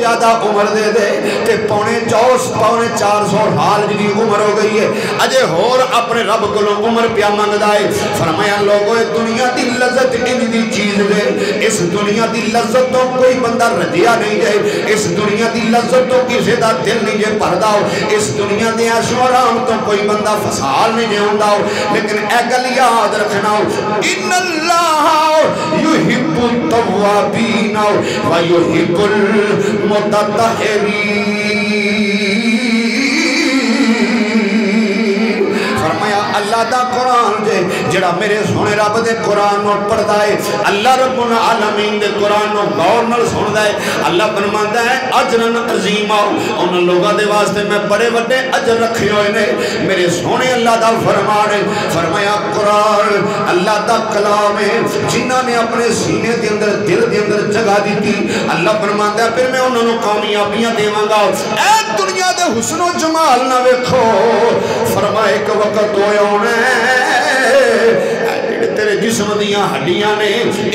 زیادہ عمر دے دے تے پونے 400 سال جی عمر ہو گئی ہے اجے ہور اپنے رب کو عمر پیا منگدا ہے فرمایا لوگوں دنیا دی لذت انج دی چیز دے اس دنیا دی لذت تو کوئی بندہ رجیا نہیں جائے اس دنیا دی لذت تو کسی دا دل نہیں جے پڑھدا ہو اس دنیا دے عیش و آرام تو کوئی بندہ فسال نہیں جے ہوندا ہو لیکن اے گل یاد رکھنا ہو ان اللہ یحب التوابین و یحب المتطہرین فرمایا اللہ دا قرآن جے جڑا میرے سونے رب دے قرآن نو پڑھدا ہے اللہ رب العالمین دے قرآن نو غور نال سندا ہے اللہ فرماندا ہے اجرن عظیما ان لوگاں دے واسطے میں بڑے بڑے اجر رکھے ہوئے نے میرے سونے اللہ دا فرمان ہے فرمایا قرآن اللہ دا کلام ہے جنہاں نے اپنے سینے دے اندر دل دے اندر جگہ دیتی اللہ فرماندا ہے پھر میں انہاں نو کامیابیاں دیواں گا اے دنیا دے حسن و جمال نہ ویکھو فرمائے کہ وقت ہویا ہونا ہے تیرے جسم دیاں ہڈیاں نے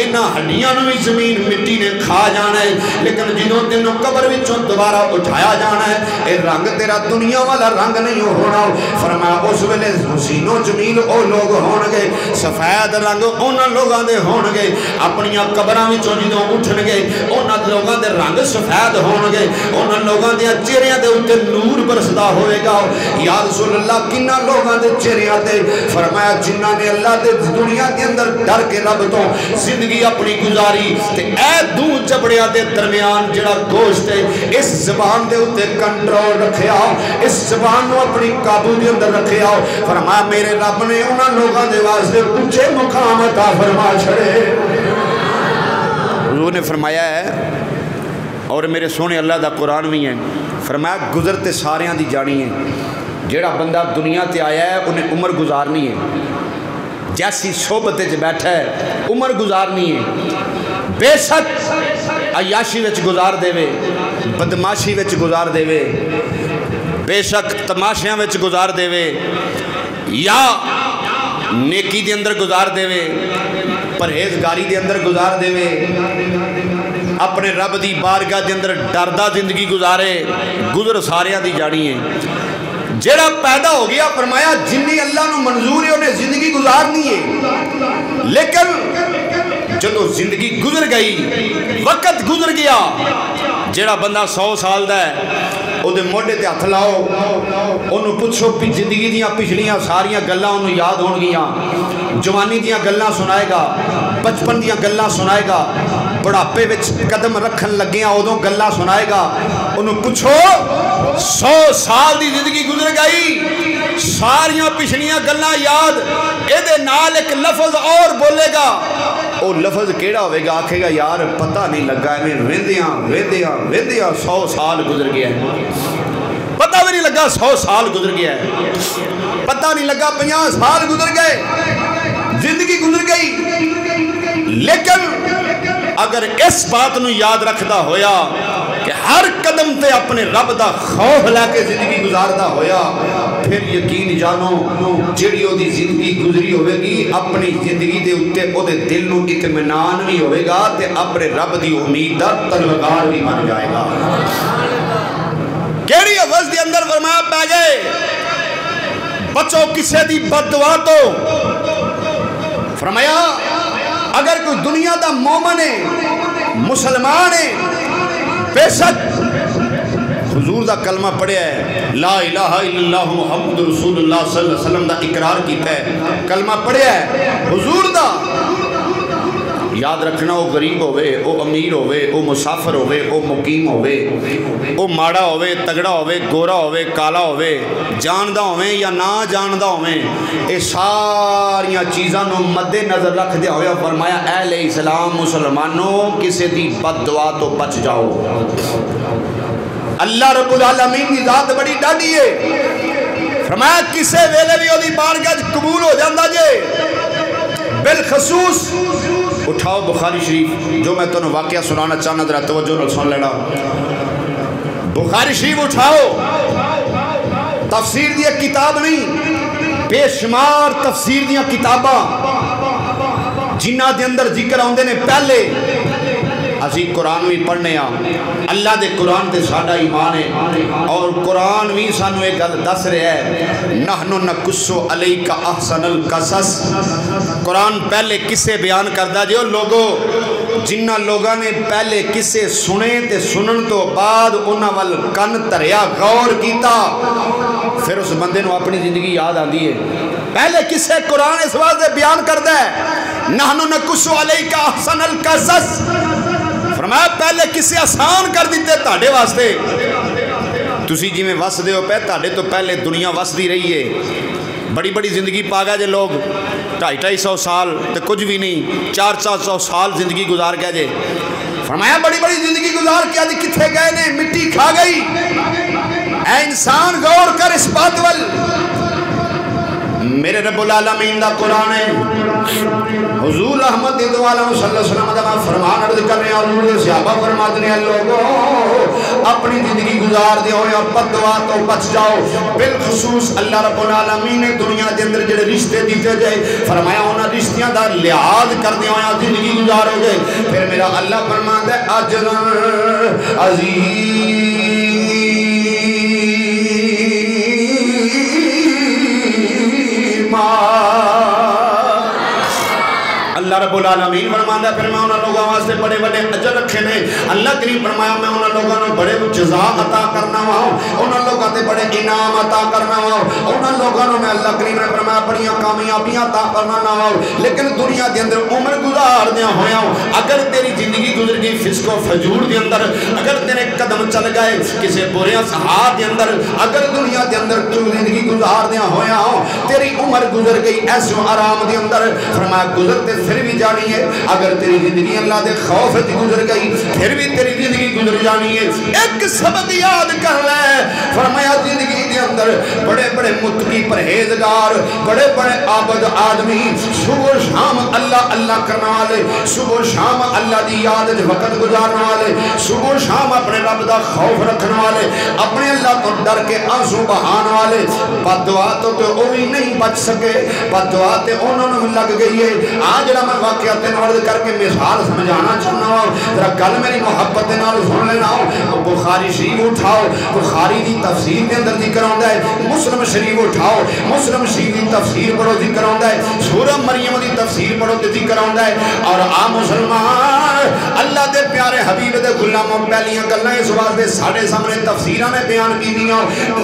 انہاں ہڈیاں نو بھی زمین مٹی نے کھا جانا ہے لیکن جنہوں تینوں قبر وچوں دوبارہ اٹھایا جانا ہے اے رنگ تیرا دنیا والا رنگ نہیں ہونا فرمایا اس ویلے حسین و جمیل او لوگ ہون گے سفید رنگ انہاں لوگاں دے ہون گے اپنی قبراں وچوں جدوں اٹھن گے انہاں لوگاں دے رنگ سفید ہون گے انہاں لوگاں دے چہریاں دے اوتے نور برسدا ہوئے گا یا رسول اللہ کنا لوگاں دے چہریاں تے فرمایا جنہاں نے اللہ دے دنیا دے اندر ڈر کے رب تو زندگی اپنی گزاری تے اے دو چبڑیاں دے درمیان جڑا گوشت ہے اس زبان دے اوتے کنٹرول رکھیا اس زبان نو اپنی قابو دے اندر رکھیا فرمایا میرے رب نے انہاں لوگاں دے واسطے اونچے مقام عطا فرما چھڑے حضور نے فرمایا ہے اور میرے سونے اللہ دا قرآن بھی ہے فرمایا گزرتے ساریاں دی جانی ہے جیڑا بندہ دنیا تے آیا ہے انہیں عمر گزارنی ہے جیسی صحبت وچ بیٹھا ہے عمر گزارنی ہے بے شک عیاشی وچ گزار دے وے بدماشی وچ گزار دے وے بے شک تماشیاں وچ گزار دے وے یا نیکی دے اندر گزار دے وے پرہیزگاری دے اندر گزار دے وے اپنے رب دی بارگاہ دے اندر ڈردہ زندگی گزارے گزر ساریاں دی جانی ہے جیڑا پیدا ہو گیا فرمایا جنی اللہ نو منظور ہے انہیں زندگی گزارنی ہے لیکن جدو زندگی گزر گئی وقت گزر گیا جیڑا بندہ 100 سال دا ہے او دے موڑے تے ہاتھ لاؤ انہوں پوچھو زندگی دیاں پچھلیاں ساریاں گلاں انہوں یاد ہون گیاں جوانی دیاں گلاں سنائے گا بچپن دیاں گلاں سنائے گا بڑھاپے وچ قدم رکھن لگیاں ادوں گلاں سنائے گا انہوں پوچھو 100 سال دی زندگی گزر گئی ساریاں پچھلیاں گلاں یاد اے دے نال ایک لفظ اور بولے گا او لفظ کیڑا ہوئے گا آکھے گا یار پتہ نہیں لگا ہے میں ویندیاں 100 سال گزر گیا ہے پتہ بھی نہیں لگا 100 سال گزر گیا ہے پتہ نہیں لگا 50 سال گزر گئے زندگی گزر گئی لیکن اگر اس بات نو یاد رکھدا ہویا کہ ہر قدم تے اپنے رب دا خوف لے کے زندگی گزاردا ہویا پھر یقین جانو جڑی او دی زندگی گزری ہوئے گی اپنی زندگی دے اتے او دے دل نو اطمینان بھی ہوئے گا تے اپنے رب دی امید دا طلبگار بھی بن جائے گا کیڑی عوض دی اندر فرمایا پہ گئے بچو کسے دی بد دعا تو فرمایا اگر کوئی دنیا دا مومن ہے مسلمان ہے بے شک حضور دا کلمہ پڑھیا ہے لا الہ الا اللہ محمد رسول اللہ صلی اللہ علیہ وسلم دا اقرار کیتا ہے کلمہ پڑھیا ہے حضور دا یاد رکھنا وہ غریب ہوئے وہ امیر ہوئے وہ مسافر ہوئے وہ مقیم ہوئے وہ ماڑا ہوئے تگڑا ہوئے گورا ہوئے کالا ہوئے جاندہ ہوئے یا نہ جاندہ ہوئے اے ساریاں چیزاں نو مد نظر رکھ دیا ہوئے فرمایا اہل اسلام مسلمانوں کسی دی بد دعا تو بچ جاؤ اللہ رب العالمین کی ذات بڑی ڈاڈی ہے فرمایا کسے ویلے بھی ہوتی بارگاہ قبول ہو جاندہ جے بالخصوص اٹھاؤ بخاری شریف جو میں تنہوں واقعہ سنانا چاہنا ذرا توجہ نہ سن لینا بخاری شریف اٹھاؤ تفسیر دیا کتاب نہیں بے شمار تفسیر دیا کتاباں جنہ دے اندر ذکر آندے نے پہلے اسی قرآن بھی پڑھنے اللہ دے قرآن تے ساڈا ایمان ہے اور قرآن بھی سانو ایک گل دس رہا ہے نحن نقص علیک احسن القصص قرآن پہلے قصے بیان کردا جو لوگو جنہ لوگاں نے پہلے قصے سنے تے سنن تو بعد انہاں ول کن تریا غور کیتا پھر اس بندے نو اپنی زندگی یاد آندی ہے پہلے قصے قرآن اس واسطے بیان کردا ہے نحن نقص علیک احسن القصص فرمایا پہلے قصے آسان کر دیتے تہاڈے واسطے تسی جی میں وس دے ہو پہ تہاڈے تو پہلے دنیا وس دی رہی ہے بڑی بڑی زندگی پاگا جے لوگ 250-250 سال تو کچھ بھی نہیں 400-400 سال زندگی گزار گیا جے فرمایا بڑی بڑی زندگی گزار کے آج کتھے گئے نے مٹی کھا گئی اے انسان غور کر اس بات ول میرے رب العالمین دا قرآن ہے حضور رحمت دو عالم صلی اللہ علیہ وسلم دا فرمان عرض کر رہے ہیں حضور دے صحابہ فرماتے ہیں لوگوں اپنی زندگی گزار دے ہوئے اور بددعا تو بچ جاؤ بالخصوص اللہ رب العالمین نے دنیا دے اندر جڑے رشتے دیتے جائے فرمایا انہاں رشتیاں دا لحاظ کر دے ہوئے زندگی گزارو گے پھر میرا اللہ فرماتا ہے اجر عظیم اللہ رب العالمین فرماتا ہے پھر میں انہاں لوگوں واسطے بڑے بڑے اجر رکھے نے اللہ کریم فرمایا میں انہاں لوگوں کو بڑے جزا عطا کرنا وا انہاں لوگوں تے بڑے انعام عطا کرنا وا انہاں لوگوں میں اللہ کریم نے فرمایا بڑیاں کامیابیاں عطا کرنا وا لیکن دنیا دے اندر عمر گزار دیاں ہویا اگر تیری زندگی گزر گئی فسق و فجور دے اندر اگر تیرے قدم چل گئے کسی برے اصحاب دے اندر اگر دنیا دے اندر تو زندگی گزار دیاں ہویا تیری عمر گزر گئی ایسے آرام دے اندر فرمایا گزرتے پھر بھی جانی ہے اگر تیری زندگی اللہ دے خوف سے گزر گئی پھر بھی تیری زندگی گزر جانی ہے ایک سبق یاد کر لے فرمایا زندگی دے اندر بڑے بڑے متقی پرہیزگار بڑے بڑے عابد آدمی صبح و شام اللہ اللہ کرنے والے صبح و شام اللہ دی یاد وقت گزارنے والے صبح و شام اپنے رب دا خوف رکھنے والے اپنے اللہ تو ڈر کے آنسو بہانے والے بددعا تو وہی نہیں بچ سکے بددعا تے انہوں نے لگ گئی ہے آج میں واقعات عرض کر کے مثال سمجھانا چاہنا ہوں ذرا گل میری محبت نال سن لینا بخاری شریف اٹھاؤ بخاری دی تفسیر کے اندر ذکر آندا ہے مسلم شریف اٹھاؤ مسلم شریف دی تفسیر پڑھو ذکر آندا ہے سورہ مریم دی تفسیر پڑھو تے ذکر آندا ہے اور آ مسلمان اللہ دے پیارے حبیب دے غلاموں پہلیاں گلاں اس واسطے ساڈے سامنے تفسیراں نے بیان کیتیاں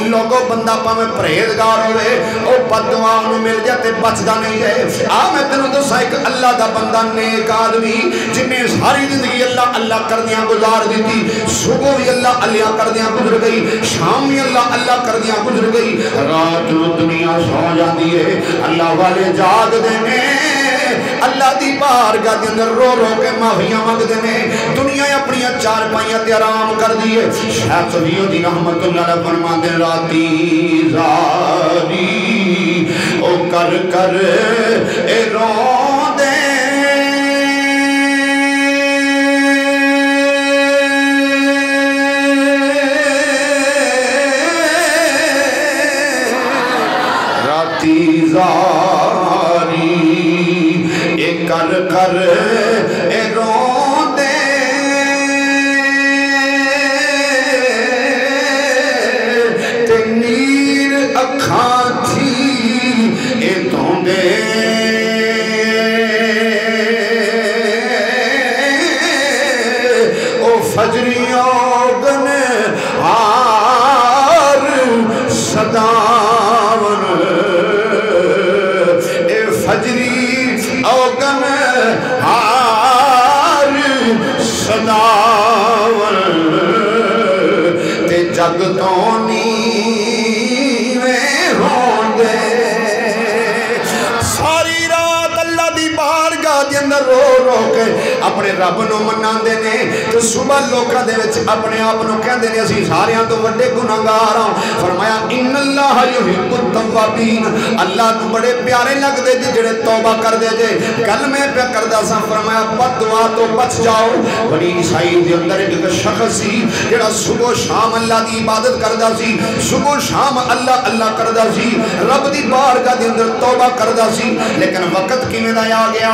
لوگوں بندہ پاویں پرہیزگار ہوے او بددعا نوں مل جائے تے بچدا نہیں ہے آ میں تینوں دساں ایک اللہ دا بندہ نیک آدمی جن نے ساری زندگی اللہ اللہ کردیاں گزار دیتی صبح بھی اللہ اللہ کردیاں گزر گئی شام بھی اللہ اللہ کردیاں گزر گئی رات دنیا سو جاتی ہے اللہ والے جاگ دینے اللہ دی بارگاہ دے اندر رو رو کے معافیاں مانگدے نے دنیا اپنی چار پائیاں تے آرام کر دیے شیخ صفی الدین رحمت اللہ علیہ فرماتے راتی زاری او کر کر اے رو دے راتی زاری اے کر کر اے رو دے تے نیر اکھاں تھی اے دھوندے او فجریوں گن ہار صداون اے فجری اوگن ہار صداون تے جگ تو نیویں ہوندے ساری رات اللہ دی بارگاہ دے اندر رو رو کے اپنے رب نو مناندے نے تے صبح لوکاں دے وچ اپنے آپ نو کہندے نے اسی ساریاں تو وڈے گناہگار ہاں فرمایا ان اللہ یحب التوابین اللہ نو بڑے پیارے لگدے جے جڑے توبہ کر دے جے گل میں پہ کردا سا فرمایا بددعا تو بچ جاؤ بڑی عیسائی دے اندر ایک شخص سی جڑا صبح و شام اللہ دی عبادت کردا سی صبح و شام اللہ اللہ کردا سی رب دی بارگاہ دے اندر توبہ کردا سی لیکن وقت کیویں دا آ گیا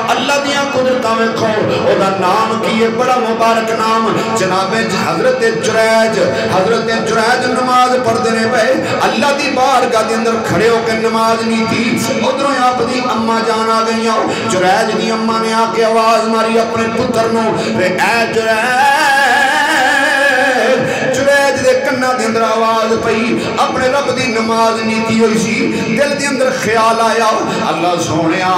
اللہ دیاں قدرتاں میں رکھو او دا نام کی ہے بڑا مبارک نام جناب حضرت جریج نماز پڑھ دینے پہ اللہ دی بارگاہ دے اندر کھڑے ہو کے نماز نہیں تھی ادھروں آپ دی اما جان آ گئی ہو جریج دی اما نے آ کے آواز ماری اپنے پتر نو اے جریج دے کنا دے اندر آواز پئی اپنے رب دی نماز نہیں تھی ہوئی سی دل دے اندر خیال آیا اللہ سونیا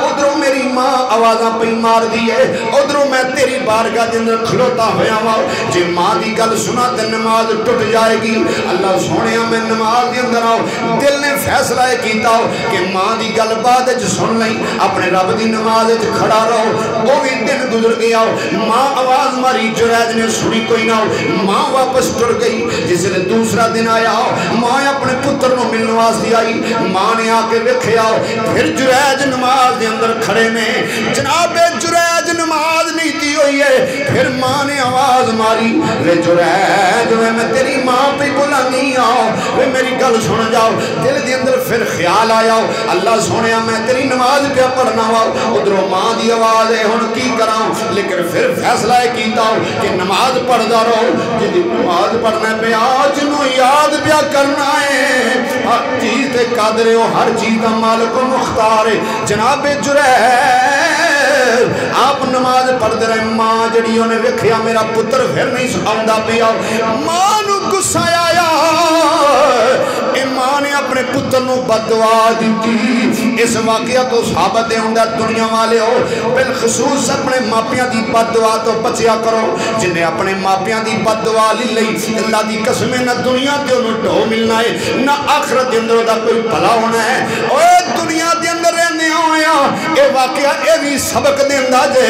ادھروں میری ماں آوازاں پئی مار دیئے ادھروں میں تیری بارگاہ دے اندر کھلوتا ہویا ہوں جے ماں دی گل سنا تے نماز ٹوٹ جائے گی اللہ سونیا میں نماز دے اندر آؤ دل نے فیصلہ کیتا ہو کہ ماں دی گل بعد وچ سن لیں اپنے رب دی نماز وچ کھڑا رہو وہ بھی دن گزر گیا ماں آواز ماری جریج نے سنی کوئی نہ ہو ماں واپس ٹر گئی جس نے دوسرا دن آیا ماں اپنے پتر نو ملنے واسطے آئی ماں نے آ کے ویکھیا پھر جریج نماز دے اندر کھڑے نے جناب جریج نماز نہیں تھی ہوئی ہے پھر ماں نے آواز ماری وے جریج میں تیری ماں پہ بلانی آؤ وے میری گل سن جاؤ دل دے اندر پھر خیال آیا اللہ سونیا میں تیری نماز پہ پڑھنا وا ادھروں ماں دی آواز ہے ہن کی کراں لیکن پھر فیصلہ کیتا کہ نماز پڑھدا رہو جی نماز پڑھنا پہ آج نو یاد پیا کرنا ہے ہر چیز تے قادر ہو ہر چیز کا مالک و مختار ہے جناب جریج آپ نماز پڑھتے رہے ماں جڑی انہیں ویکھیا میرا پتر پھر نہیں آندا پیا ماں نو غصہ آیا ماں نے اپنے پتر نو بددعا دیتی اس واقعہ تو ثابت ہے دنیا والے ہو بالخصوص اپنے ماپیاں دی بددعا تو بچیا کرو جنہیں اپنے ماپیاں دی بددعا لی لئی اللہ دی قسمیں نہ دنیا تے انہوں ڈھو ملنا ہے نہ آخرت دے اندر دا کوئی بھلا ہونا ہے اوے دنیا دے اندر رہنے ہویا اے واقعہ اے بھی سبق دیندا جے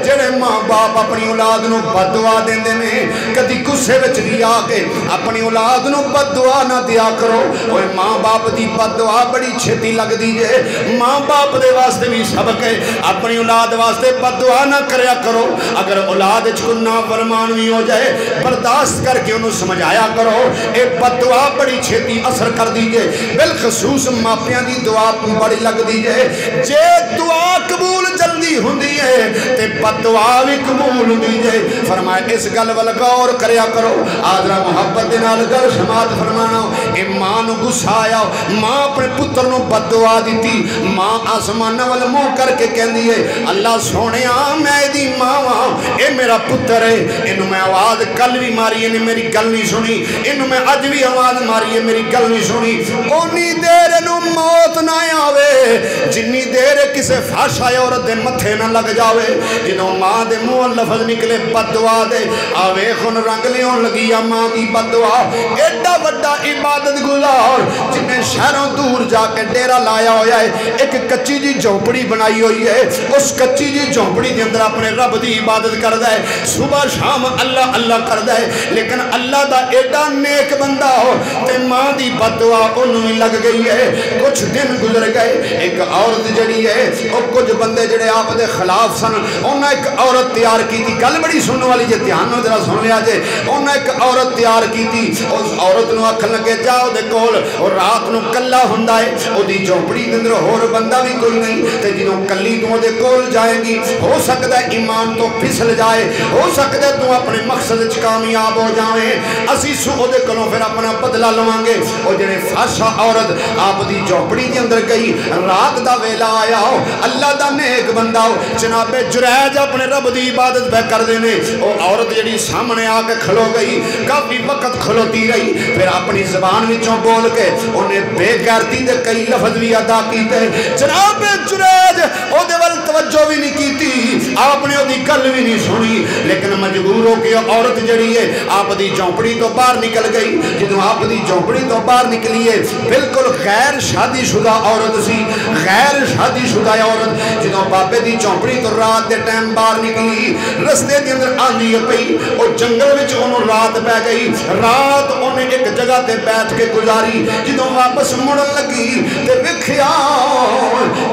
جڑے ماں باپ اپنی اولاد نو بددعا دیندے نے کدی غصے وچ بھی آ کے اپنی اولاد نو بددعا نہ دیا کرو اوے ماں باپ دی بددعا بڑی چھتی لگ دی جے ماں باپ دے واسطے بھی سبق ہے اپنی اولاد واسطے بددعا نہ کریا کرو اگر اولاد وچ کوئی نافرمان بھی ہو جائے برداشت کر کے انہوں سمجھایا کرو اے بددعا بڑی چھتی اثر کر دیجئے بالخصوص ماپیاں دی دعا بڑی لگ دیجئے جے دعا قبول جلدی ہوندی ہے تے بددعا بھی قبول دیجئے فرمائے اس گل ول غور کریا کرو آدرا محبت دے نال گل سماعت فرمانا اے ماں نو غصہ آیا ماں اپنے پتر نو بددعا دیتی ماں آسمان ول منہ کر کے کہندی ہے اللہ سونیا میں دی ماں ہاں اے میرا پتر ہے اینو میں آواز کل بھی ماری ہے میری گل نہیں سنی اینو میں اج بھی آواز ماری ہے میری گل نہیں سنی اونی دیر اینو موت نہ آوے جنی دیر کسے فحش آئے عورت دے متھے نہ لگ جاوے جنہوں ماں دے منہ لفظ نکلے بددعا دے آوے خون رنگ لیوں لگی ماں دی بددعا ایڈا وڈا عبادت گزار جنہیں شہروں دور جا کے ڈیرہ لایا ہویا ہے ایک کچی جی جھونپڑی بنائی ہوئی ہے اس کچی جی جھونپڑی دے اندر اپنے رب دی عبادت کردا ہے صبح شام اللہ اللہ کردا ہے لیکن اللہ دا ایڈا نیک بندہ ہو تے ماں دی بددعا انہوں ہی لگ گئی ہے کچھ دن گزر گئے ایک عورت جڑی ہے اور کچھ بندے جڑے آپ دے خلاف سن انہوں ایک عورت تیار کی تھی گل بڑی سننے والی جے دھیان میں ذرا سن لیا جے انہوں ایک عورت تیار کی تھی اس عورت نو آکھن لگے جاؤ دے کول اور رات نو کلا ہوندا ہے او دی جھونپڑی دے اندر ہور بندہ بھی کوئی نہیں تے جنوں کلی تو دے کول جائے گی ہو سکدا ہے ایمان تو پھسل جائے ہو سکدا ہے تو اپنے مقصد وچ کامیاب ہو جاویں اسی سو دے کولوں پھر اپنا بدلہ لواں گے او جڑے فاشا عورت آپ دی جھونپڑی دے اندر گئی رات دا ویلا آیا ہو اللہ دا نیک بندہ ہو جناب جریج اپنے رب دی عبادت پہ کر دینے او عورت جڑی سامنے آ کے کھلو گئی کافی وقت کھلوتی رہی پھر اپنی زبان وچوں بول کے انہیں بے غیرتی دے کئی لفظ بھی ادا کیتے جناب جریج او دے ول توجہ بھی نہیں کیتی آپ نے او دی گل بھی نہیں سنی لیکن مجبور ہو کے عورت جڑی ہے آپ دی جھونپڑی تو باہر نکل گئی جدوں آپ دی جھونپڑی تو باہر نکلی ہے بالکل غیر شادی شدہ عورت سی غیر شادی شدہ عورت جدوں بابے دی جھونپڑی تو رات دے ٹائم باہر نکلی رستے دے اندر آندھی پئی او جنگل وچ انہوں رات پہ گئی رات انہیں ایک جگہ تے بیٹھ کے گزاری جدوں واپس مڑن لگی تے ویکھیا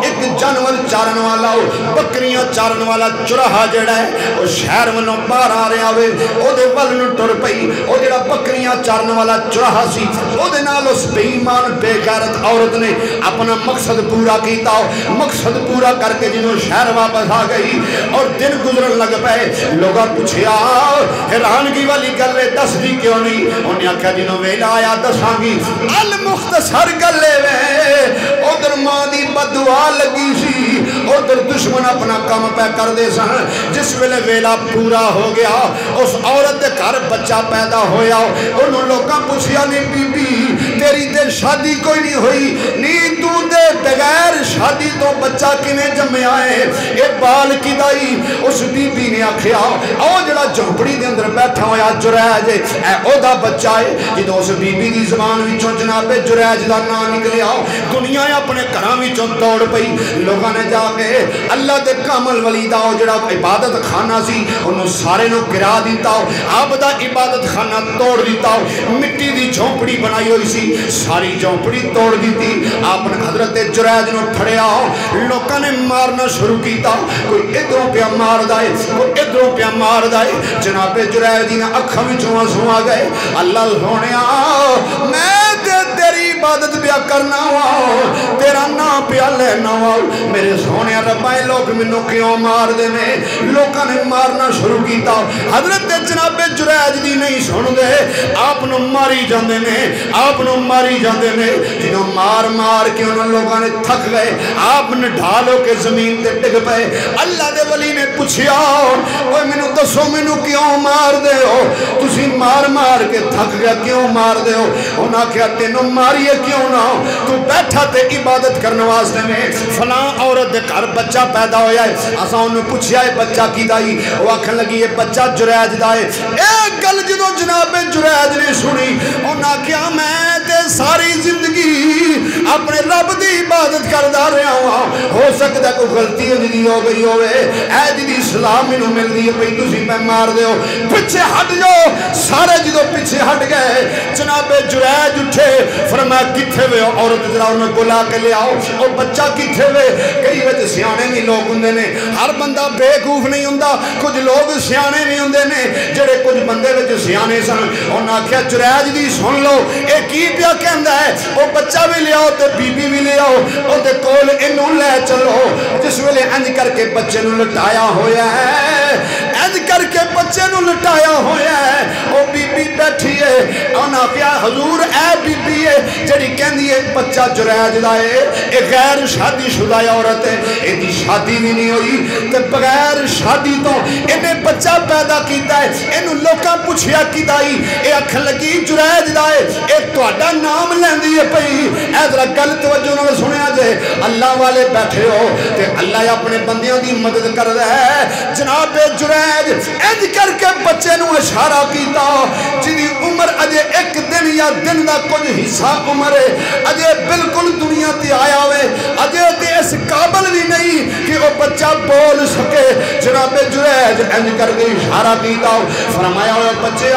ایک جانور چارن والا بکریاں چارن والا چراہا جڑا ہے وہ شہر والوں باہر آ رہا ہوئے او دے ول نوں ٹر پئی او جڑا بکریاں چارن والا چراہا سی او دے نال اس بے ایمان بے غیرت عورت نے اپنا مقصد پورا کیتا مقصد پورا کر کے جنوں شہر واپس آ گئی اور دن گزرن لگ پئے لوگاں پوچھیا حیرانگی والی گل ہے دس دی کیوں نہیں انہیں آکھیا جنوں ویلا آیا دساں گی المختصر گلے وے ادھر ماں دی بددعا لگی سی ادھر دشمن اپنا کام پہ کر دے سن جس ویلے ویلا پورا ہو گیا اس عورت دے گھر بچہ پیدا ہویا انہوں لوگاں پوچھیا نہیں بی بی تیری تے شادی کوئی نہیں ہوئی نہیں تو دے بغیر شادی تو بچہ کنے جمع آئے اے بال کی دائی اس بی بی نے آکھیا او جڑا جھونپڑی دے اندر بیٹھا ہویا جریج اے او دا بچہ ہے جدو اس بی بی دی زبان وچوں جناب جریج دا نام نکلیا دنیا اپنے گھراں وچوں دوڑ پئی لوگاں نے جا کے اللہ دے کامل ولی دا جڑا عبادت خانہ سی انہوں سارے نو گرا دیتا آپ دا عبادت خانہ توڑ دیتا مٹی دی جھونپڑی بنائی ہوئی سی ساری جھونپڑی توڑ دیتی آپ نے حضرت جریج نو پھڑیا لوگاں نے مارنا شروع کیتا کوئی ادھروں پہ مار دائے کوئی ادھروں پہ مار دائے جناب جریج نے اکھاں وچوں آنسو آ گئے اللہ سونیا میں تیری عبادت پیا کرنا ہوا تیرا نام پیا لینا ہوا میرے سونے ربا لوگ منو کیوں مار دینے لوگاں نے مارنا شروع کیتا حضرت جناب جریج دی نہیں سن دے آپ نو ماری جاندے نے آپ نو ماری جاندے نے جنہوں مار مار کے انہوں لوگاں نے تھک گئے آپ نے ڈھالو کے زمین تے ٹک پئے اللہ دے ولی نے پوچھیا اوے منو دسو منو کیوں مار دے ہو تسی مار مار کے تھک گیا کیوں مار دے ہو انہاں کیا تینوں ماریے کیوں نہ تو بیٹھا تے عبادت کرنے واسطے میں فلاں عورت دے گھر بچہ پیدا ہویا ہے اساں انہوں پوچھیا ہے بچہ کی دائی وہ آکھن لگی یہ بچہ جریج دا ہے ایک گل جدو جناب جریج نے سنی انہاں کیا میں تے ساری زندگی اپنے رب دی عبادت کردہ رہا ہوں ہو سکتا کوئی غلطی جدی ہو گئی ہوئے اے جدی اسلام انہوں مل دی ہے پہی تسی پہ مار دے ہو پچھے ہٹ جاؤ سارے جدو پچھے ہٹ گئے جناب جریج اٹھے فرمایا کتھے ہوئے عورت ذرا انہیں بلا کے لے آؤ اور بچہ کتھے ہوئے کئی وجہ سیانے بھی لوگ ہندے نے ہر بندہ بے خوف نہیں ہندہ کچھ لوگ سیانے بھی ہندے نے جڑے کچھ بندے وجہ سیانے سن انہوں آکھیا جریج دی سن لو ایک ہی پیا کہندہ ہے وہ بچہ بھی لے آؤ تے بی بی بھی لے آؤ اور تے کول انہوں لے چلو جس ویلے انج کر کے بچے نو لٹایا ہویا ہے انج کر کے بچے نو لٹایا ہویا ہے وہ بی بی بیٹھی ہے انہوں آکھیا حضور اے بی بی ہے جڑی کہندی ہے بچہ جریج دا ہے ایک غیر شادی شدہ عورت ہے ایدی شادی بھی نہیں ہوئی تے بغیر شادی تو انہیں بچہ پیدا کیتا ہے انہوں لوکاں پوچھیا کی دائی اے اکھن لگی جریج دا ہے اے توڑا نام لیندی ہے پئی اے ذرا گل توجہ نہ سنیا جے اللہ والے بیٹھے ہو تے اللہ اپنے بندیاں دی مدد کر رہا ہے جناب جریج انج کر کے بچے نو اشارہ کیتا جنی عمر اجے ایک دن یا دن دا کچھ حصہ عمر ہے اجے بالکل دنیا تے آیا ہوئے اجے تے اس قابل بھی نہیں کہ وہ بچہ بول سکے جناب جریج انج کر کے اشارہ کیتا فرمایا ہوئے بچے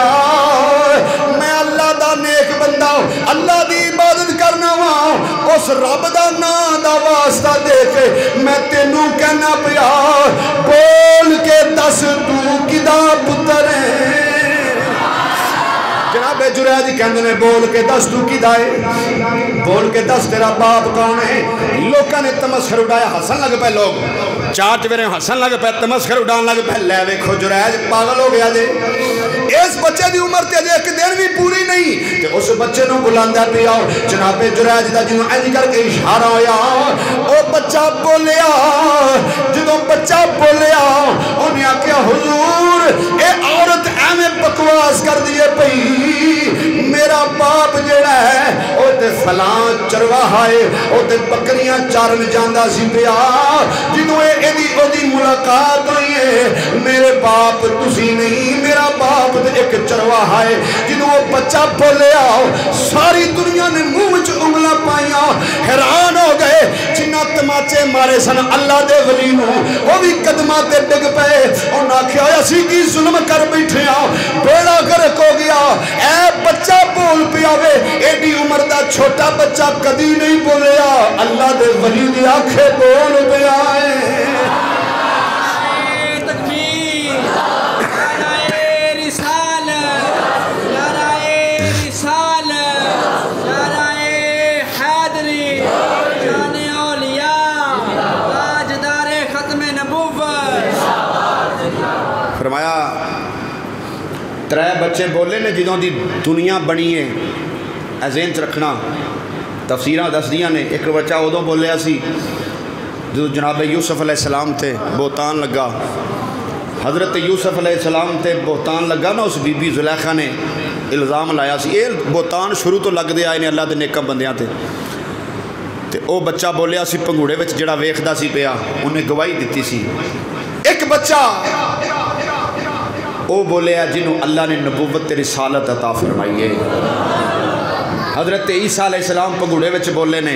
میں اللہ دا نیک بندہ اللہ دی عبادت کرنا ہوا اس رب دا نا دا واسطہ دے کے میں تینوں کہنا پیا بول کے دس تو کدا پتر ہے جناب جریج کہندے نے بول کے دس تو کی دائے بول کے دس تیرا باپ کون ہے لوکاں نے تمسخر اڑایا ہسن لگ پہ لوگ چاٹ میرے ہسن لگ پہ تمسخر اڑان لگ پہ لے ویکھو جریج پاگل ہو گیا جے اس بچے دی عمر تے جے ایک دن بھی پوری نہیں تے اس بچے نو بلاندہ پہ آؤ جناب جریج دا جنوں انج کر کے اشارہ ہویا او بچہ بولیا جدوں بچہ بولیا انہیں آکھیا حضور اے عورت ایمیں بکواس کر دیے پئی میرا باپ جڑا ہے او تے فلان چرواہا ہے او تے بکریاں چارن جاندہ سی پیا جنہوں او دی ملاقات ہوئی ہے میرے باپ تسی نہیں میرا باپ تے ایک چرواہا ہے جنہوں بچہ بولے آؤ ساری دنیا نے منہ وچ انگلا پائیاں حیران ہو گئے جنہ تماچے مارے سن اللہ دے ولی نو وہ بھی قدمات ڈگ پے اور نہ کیا اسی کی ظلم کر بیٹھے بیڑا گرک ہو گیا اے بچہ بول پیا وے ایڈی عمر دا چھوٹا بچہ کدی نہیں بولیا اللہ دے ولی دی آنکھیں بول پیا ہے فرمایا ترے بچے بولے نے جدوں دی دنیا بنی ہے اے ذہن چ رکھنا تفسیراں دس دیاں نے ایک بچہ ادوں بولیا سی جو جناب یوسف علیہ السلام تے بہتان لگا حضرت یوسف علیہ السلام تے بہتان لگا نا اس بی بی زلیخا نے الزام لایا سی اے بہتان شروع تو لگ دے آئے نے اللہ دے نیکاں بندیاں تے او بچہ بولیا سی پنگوڑے وچ جڑا ویکھدا سی پیا انہیں گواہی دتی سی ایک بچہ او بولیا جنہوں اللہ نے نبوت رسالت عطا فرمائی ہے حضرت عیسیٰ علیہ السلام پنگوڑے وچ بولے نے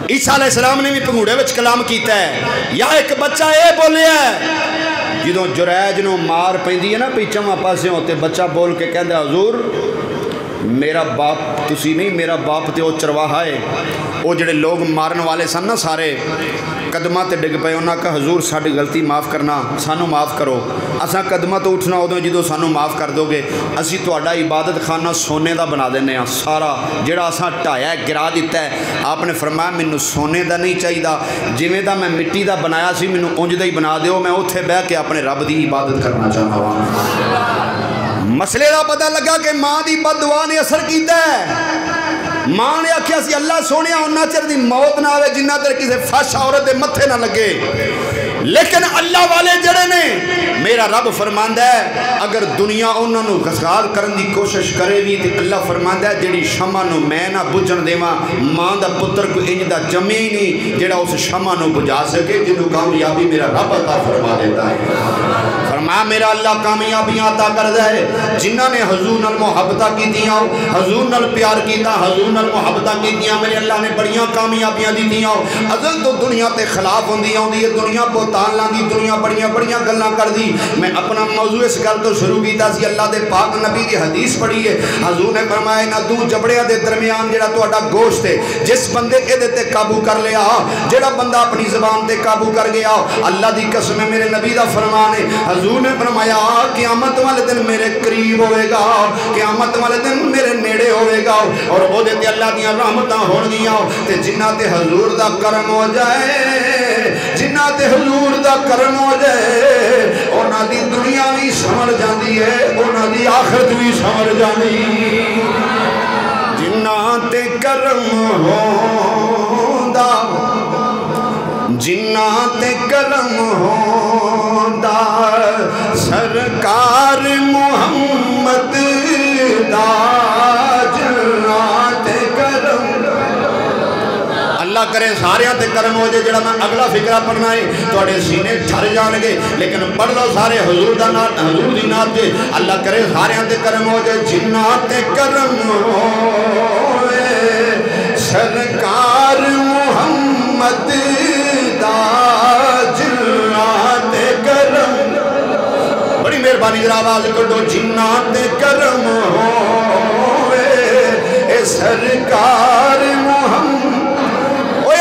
عیسیٰ علیہ السلام نے بھی پنگوڑے وچ کلام کیتا ہے یا ایک بچہ اے بولیا ہے جدوں جریج نو مار پیندی ہے نا پیچھے پاسے ہوتے بچہ بول کے کہندا حضور میرا باپ تسی نہیں میرا باپ تے او چرواہا ہے او جڑے لوگ مارن والے سن نا سارے قدمہ تے ڈگ پے انہاں کا حضور ساڈی غلطی معاف کرنا سانو معاف کرو اساں قدمہ تو اٹھنا ادوں جدوں سانو معاف کر دو گے اسی تہاڈا عبادت خانہ سونے دا بنا دینے ہاں سارا جڑا اساں ٹھایا ہے گرا دیتا ہے آپ نے فرمایا مینوں سونے دا نہیں چاہیدا جویں دا میں مٹی دا بنایا سی مینوں اونج دا ہی بنا دیو میں اوتھے بیٹھ کے اپنے رب دی عبادت کرنا چاہنا وا مسئلے دا پتہ لگا کہ ماں دی بد دعا نے اثر کیتا ہے ماں نے آکھیا سی اللہ سونیا انہاں چر دی موت نہ آوے جنہ تر کسے فحش عورت دے متھے نہ لگے لیکن اللہ والے جڑے نے میرا رب فرماندا ہے اگر دنیا انہاں نو غسال کرن دی کوشش کرے وی تے اللہ فرماندا ہے جڑی شمع نو میں نہ بجھن دیواں ماں دا پتر کوئی انج دا جمے ہی نہیں جڑا اس شمع نو بجھا سکے جنوں کامیابی میرا رب عطا فرما دیتا ہے فرمایا میرا اللہ کامیابیاں عطا کردا ہے جنہاں نے حضور نال محبتاں کیتیاں حضور نال پیار کیتا حضور نال محبتاں کیتیاں میرے اللہ نے بڑیاں کامیابیاں دتیاں ازل تو دنیا تے خلاف ہوندی آوندی ہے دنیا بہتان لاندی دنیا بڑیاں گلاں کردی میں اپنا موضوع اس گل تو شروع کیتا سی اللہ دے پاک نبی دی حدیث پڑھی ہے حضور نے فرمایا نہ دو جبڑیاں دے درمیان جڑا تہاڈا گوشت ہے جس بندے اے تے قابو کر لیا جڑا بندہ اپنی زبان تے قابو کر گیا اللہ دی قسم ہے میرے نبی دا فرمان ہے حضور نے فرمایا قیامت والے دن میرے قریب ہوئے گا قیامت والے دن میرے نیڑے ہوئے گا اور او دے تے اللہ دیاں رحمتاں ہون گیاں تے جنہ تے حضور دا کرم ہو جائے جنہ تے حضور دا کرم ہو جائے انہاں دی دنیا بھی سمر جاندی ہے انہاں دی آخرت بھی سمر جاندی جنہ تے کرم ہوندا جنہ تے کرم ہوندا سرکار محمد دا جنہ تے کرم اللہ کرے سارے تے کرم ہو جائے جڑا میں اگلا فکرہ پڑھنا ہے توڑے سینے ٹھر جان گے لیکن پڑھ لو سارے حضور دا نات حضور دی نات دے اللہ کرے سارے تے کرم ہو جائے جنات تے کرم ہوئے سرکار محمد دا جنات تے کرم بڑی مہربانی ذرا آواز کر دو جنات تے کرم ہوئے اے سرکار محمد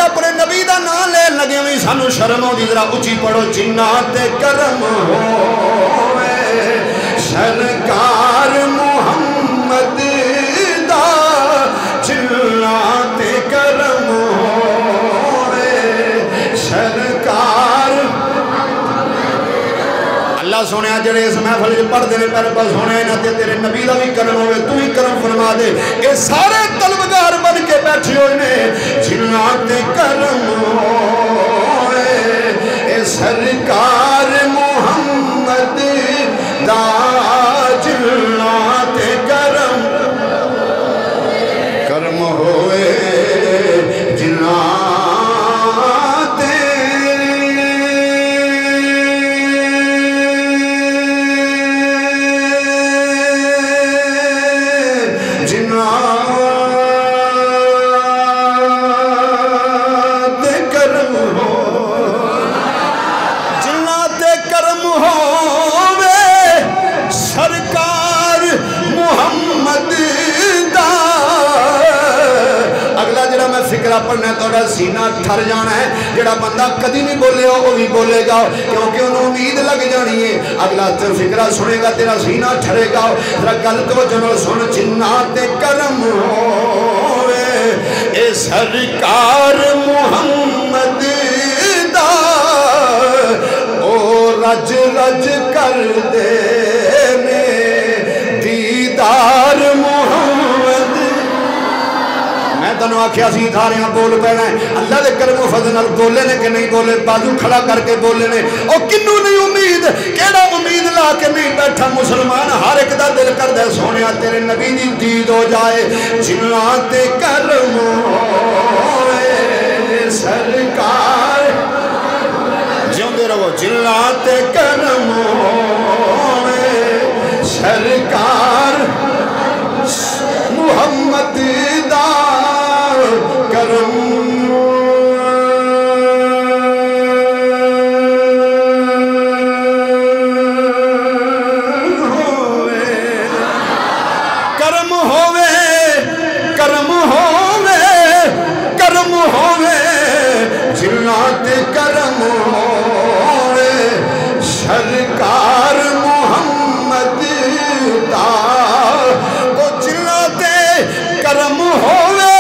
اپنے نبی دا نام لے لگے ہوئی سانو شرم ہو دی ذرا اچھی پڑھو جنات کرم ہوئے سرکار محمد دا جنات کرم ہوئے سرکار اللہ سونے جڑے اس محفل جو پڑھ دینے پر بس ہونے نہ تیرے نبی دا بھی کرم ہوئے تو ہی کرم فرما دے اے سارے طلبگار بن کے بیٹھے ہوئے نے جنات کرم ہوئے اے سرکار محمد دا جنات کرم کرم ہوئے جنات محمد دا فکرہ پڑھنا ہے تو سینہ ٹھر جانا ہے. جڑا بندہ کدی نہیں بولے وہ بھی بولے گا کیونکہ انہوں امید لگ جانی ہے. اگلا فکرہ سنے گا تیرا سینہ ٹھرے گا. ذرا گل تو جنو سن جنات کرم ہوئے اے سرکار محمد دا او رج رج کر دے دیدار محمد. میں تنہوں آکھیا سی دھاریاں بول پینا ہے. اللہ دے کرم و فضل نال بولے نے کہ نہیں بولے؟ بازو کھڑا کر کے بولے نے. او کنوں نہیں امید؟ کیڑا امید لا کے نہیں بیٹھا مسلمان؟ ہر ایک دا دل کر دے سونیا تیرے نبی دی دید ہو جائے. جنات کرم ہوئے سرکار جیوندے رہو. جنات کرم ہوئے سرکار محمد دا کرم جنات کرم ہوئے سرکار محمد دا. او جنات کرم ہوئے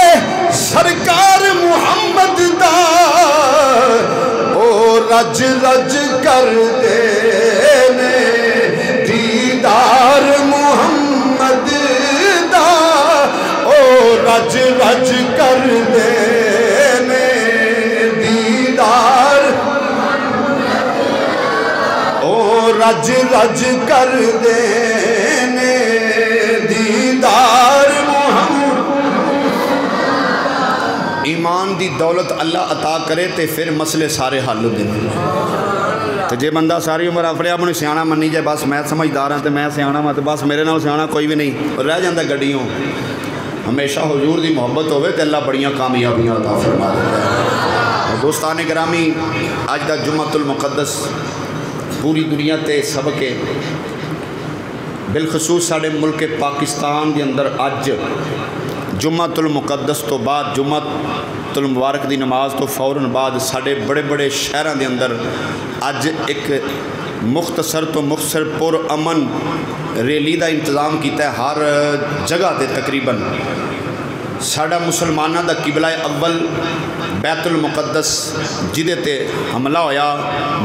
سرکار محمد دا او رج رج کر دے دیدار محمد دا او رج رج کر دے رج رج کر دینے دیدار محمد. ایمان دی دولت اللہ عطا کرے تے پھر مسئلے سارے حل ہوتے ہیں. تو جے بندہ ساری عمر اپنے آپ نے سیانا منی جائے بس میں سمجھدار ہاں تے میں سیانا ہاں تے بس میرے نال سیانا کوئی بھی نہیں رہ جاندہ گڈیوں. ہمیشہ حضور دی محبت ہوئے تے اللہ بڑیاں کامیابیاں عطا فرما دیتا ہے. دوستان گرامی آج دا جمعۃ المقدس پوری دنیا تے سبق ہے. بالخصوص ساڑے ملک پاکستان دے اندر اج جمعۃ المقدس تو بعد جمعۃ المبارک دی نماز تو فوراً بعد ساڑے بڑے بڑے شہران دے اندر اج ایک مختصر تو مختصر پر امن ریلی دا انتظام کیتا ہے ہر جگہ تے تقریباً. ساڑا مسلمانہ دا قبلہ اول بیت المقدس جدے تے حملہ ہویا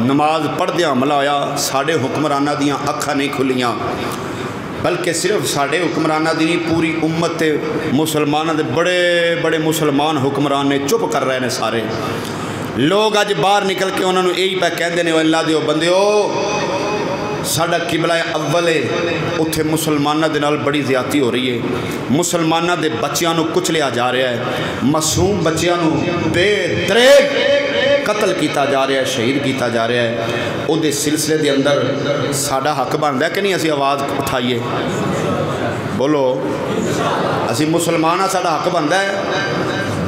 نماز پڑھ دیا حملہ ہویا ساڑے حکمرانہ دیاں اکھا نہیں کھلیاں بلکہ صرف ساڑے حکمرانہ دی نہیں پوری امت مسلمانہ دے بڑے بڑے مسلمان حکمران نے چپ کر رہے ہیں. سارے لوگ اج باہر نکل کے انہوں نے یہی پہ کہہ دینے اللہ دیو بندیو ساڑا قبلہ اول ہے اتھے مسلمانہ دے نال بڑی زیادتی ہو رہی ہے. مسلمانہ دے بچیاں نو کچلیا جا رہا ہے. معصوم بچیاں نو بے دریگ قتل کیتا جا رہا ہے شہید کیتا جا رہا ہے. او دے سلسلے دے اندر ساڑا حق بندا ہے کہ نہیں اسی آواز اٹھائیے بولو اسی مسلمانہ ساڑا حق بندا ہے.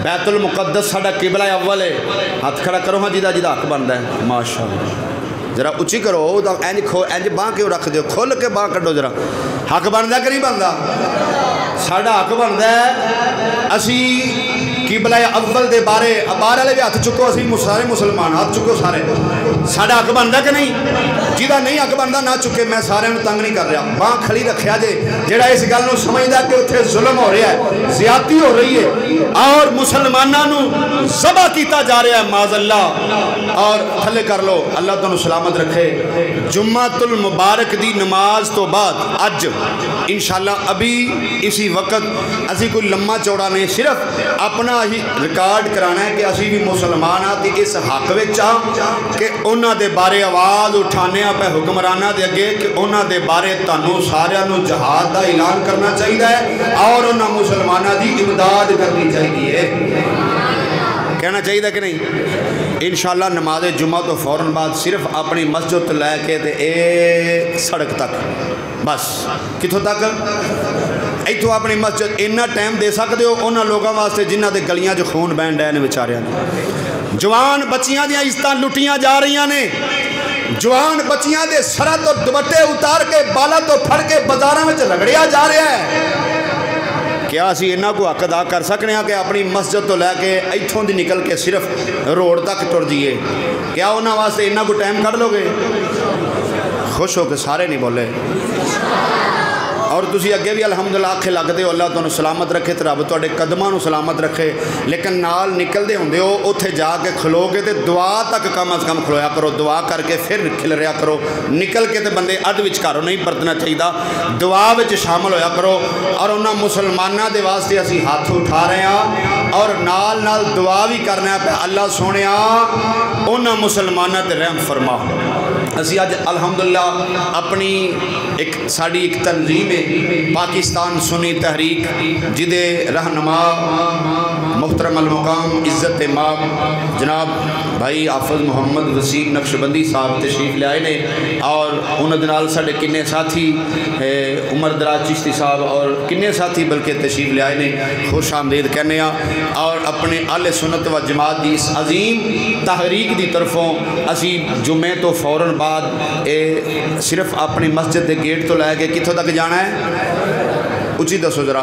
بیت المقدس ساڑا قبلہ اول ہے. ہاتھ کھڑا کرو ہاں جیدہ جیدہ حق بندا ہے. ماشاءاللہ ذرا اچھی کرو اینج باں کیوں رکھ دیو کھول کے باں کٹو ذرا. حق بندا کہ نہیں بندا؟ ساڑا حق بندا ہے اسی قبلہ اول دے بارے بار والے بھی ہاتھ چکو اسی سارے مسلمان ہاتھ چکو سارے. ساڑا حق بندا کہ نہیں؟ جیدہ نہیں حق بندا نہ چکے میں سارے نو تنگ نہیں کر رہا. باں کھڑی رکھیا جے جیڑا اس گل نو سمجھدا کہ اتھے ظلم ہو رہا ہے زیادتی ہو رہی ہے اور مسلماناں نو ذبح کیتا جا رہا ہے معاذ اللہ. اور تھلے کر لو اللہ تانوں سلامت رکھے. جمعۃ المبارک دی نماز تو بعد اج انشاءاللہ ابھی اسی وقت اسی کوئی لمحہ چوڑا نہیں صرف اپنا ہی ریکارڈ کرانا ہے کہ اسی بھی مسلمان آتی اس حق وچا کہ انہاں دے بارے آواز اٹھانے پہ حکمرانہ دے اگے کہ انہاں دے بارے تانوں ساریاں نو جہاد دا اعلان کرنا چاہیے ہے اور انہاں مسلمانہ دی امداد کرنی چاہیے. کہنا چاہیے کہ نہیں؟ انشاءاللہ نماز جمعہ تو فوراً بعد صرف اپنی مسجد لے کے تے ایک سڑک تک بس کتھوں تک ایتھوں اپنی مسجد اینا ٹائم دے سکتے ہو انہاں لوگاں واسطے جنہ دے گلیاں جو خون بہن ڈے نے بیچاریاں نے. جوان بچیاں دیاں عزتاں لٹیاں جا رہیاں نے. جوان بچیاں دے سرا تو دوپٹے اتار کے بالا تو پھڑ کے بازاراں وچ رگڑیا جا رہا ہے. کیا اسی انہاں کو حق ادا کر سکنے ہیں کہ اپنی مسجد تو لے کے ایتھوں دی نکل کے صرف روڈ تک ٹر جائیے؟ کیا انہاں واسطے انہاں کو ٹائم کر لو گے؟ خوش ہو کے سارے نہیں بولے. اور تسی اگے بھی الحمدللہ آکھے لگتے ہو اللہ تمہیں سلامت رکھے تو رب تواڈے قدماں نو سلامت رکھے، لیکن نال نکلدے ہوندے ہو اوتھے جا کے کھلو کے تے دعا تک کم از کم کھلویا کرو، دعا کر کے پھر کھل رہا کرو. نکل کے تے بندے اڈ وچکاروں نہیں پرتنا چاہیے، دعا وچ شامل ہویا کرو. اور انہاں مسلماناں دے واسطے اسی ہاتھ اٹھا رہے ہیں اور نال نال دعا بھی کرنا پہ اللہ سونیا انہاں مسلماناں تے رحم فرما. اسی اج الحمدللہ اپنی ایک ساڑی ایک تنظیم ہے پاکستان سنی تحریک جدے رہنما محترم المقام عزت امام جناب بھائی حافظ محمد وسیم نقشبندی صاحب تشریف لے آئے نے، اور انہوں نے نال ساڑے کنے ساتھی عمر دراز چشتی صاحب اور کنے ساتھی بلکہ تشریف لے آئے نے، خوش آمدید کہنے ہیں. اور اپنے اہل سنت و جماعت دی اس عظیم تحریک دی طرفوں اسی جمعے تو فوراً بعد صرف اپنی مسجد دے گیٹ تو لے کے کتھوں تک جانا ہے؟ اچھی دسو ذرا.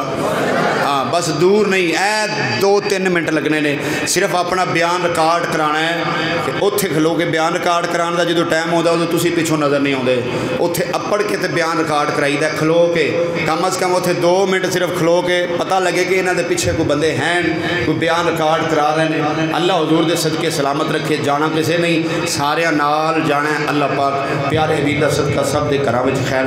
ہاں بس دور نہیں، 2-3 منٹ لگنے نے. صرف اپنا بیان ریکارڈ کرانا ہے کہ اتھے کھلو کے بیان ریکارڈ کرانا دا جدو ٹائم ہوتا ہے تو تسی پیچھوں نظر نہیں آتے، اتھے اپڑ کے تے بیان ریکارڈ کرائی دا کھلو کے کم از کم اتھے 2 منٹ صرف کھلو کے پتہ لگے کہ انہاں دے پیچھے کوئی بندے ہیں کوئی بیان ریکارڈ کرا رہے ہیں. اللہ حضور دے صدقے سلامت رکھے، جانا کسے نہیں، سارے نال جانا ہے. اللہ پاک پیارے حبیب دا صدقہ سب دے گھراں وچ خیر